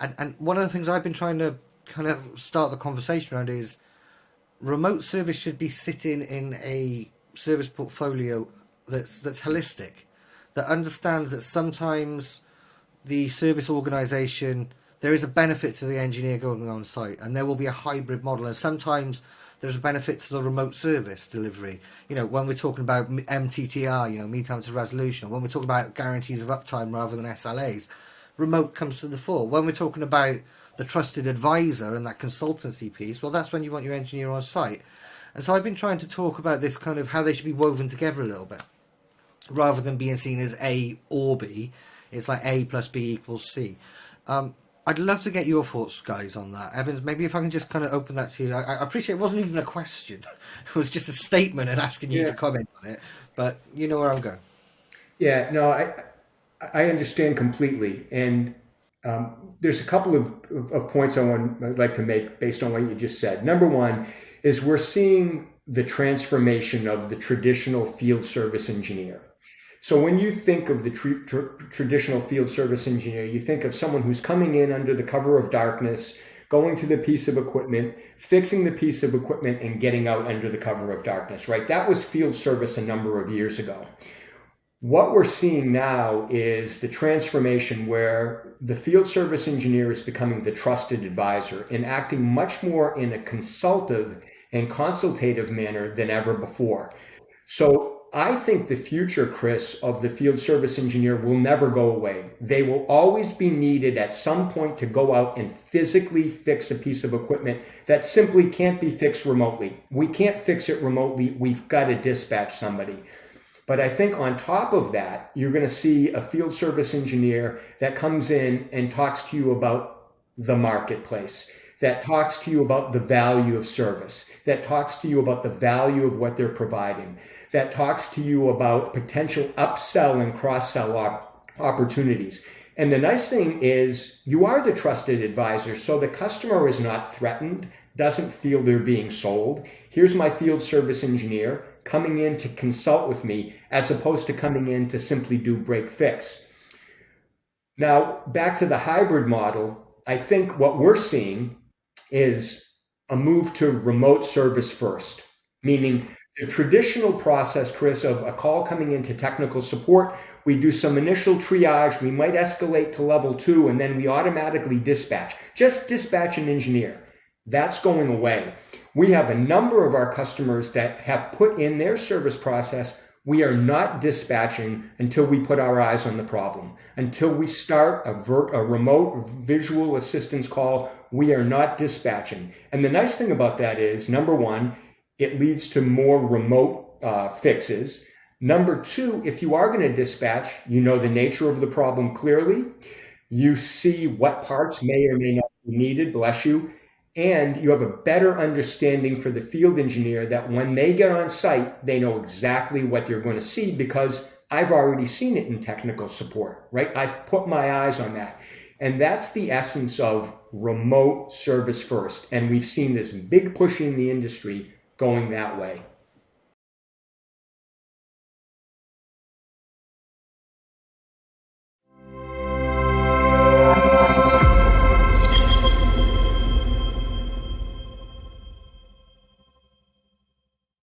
And one of the things I've been trying to kind of start the conversation around is remote service should be sitting in a service portfolio that's holistic, that understands that sometimes the service organization, there is a benefit to the engineer going on site, and there will be a hybrid model, and sometimes there's a benefit to the remote service delivery. When we're talking about MTTR, mean time to resolution, when we're talking about guarantees of uptime rather than SLAs, remote comes to the fore. When we're talking about the trusted advisor and that consultancy piece, well, that's when you want your engineer on site. And so I've been trying to talk about this kind of how they should be woven together a little bit, rather than being seen as A or B. It's like A plus B equals C. I'd love to get your thoughts, guys, on that. Evans, maybe if I can just kind of open that to you. I appreciate it wasn't even a question. It was just a statement and asking you to comment on it. But you know where I'm going. Yeah, no, I understand completely. And there's a couple of points I'd like to make based on what you just said. Number one is we're seeing the transformation of the traditional field service engineer. So when you think of the traditional field service engineer, you think of someone who's coming in under the cover of darkness, going to the piece of equipment, fixing the piece of equipment, and getting out under the cover of darkness, right? That was field service a number of years ago. What we're seeing now is the transformation where the field service engineer is becoming the trusted advisor and acting much more in a consultative and consultative manner than ever before. So I think the future, Kris, of the field service engineer will never go away. They will always be needed at some point to go out and physically fix a piece of equipment that simply can't be fixed remotely. We can't fix it remotely. We've got to dispatch somebody. But I think on top of that, you're going to see a field service engineer that comes in and talks to you about the marketplace, that talks to you about the value of service, that talks to you about the value of what they're providing, that talks to you about potential upsell and cross-sell opportunities. And the nice thing is you are the trusted advisor, so the customer is not threatened, doesn't feel they're being sold. Here's my field service engineer coming in to consult with me as opposed to coming in to simply do break fix. Now, back to the hybrid model, I think what we're seeing is a move to remote service first, meaning the traditional process, Kris, of a call coming into technical support, we do some initial triage, we might escalate to level 2, and then we automatically dispatch. Just dispatch an engineer. That's going away. We have a number of our customers that have put in their service process, we are not dispatching until we put our eyes on the problem. Until we start a remote visual assistance call, we are not dispatching. And the nice thing about that is, number one, it leads to more remote fixes. Number two, if you are going to dispatch, you know the nature of the problem clearly. You see what parts may or may not be needed, bless you. And you have a better understanding for the field engineer that when they get on site, they know exactly what they're going to see because I've already seen it in technical support, right? I've put my eyes on that. And that's the essence of remote service first. And we've seen this big push in the industry going that way.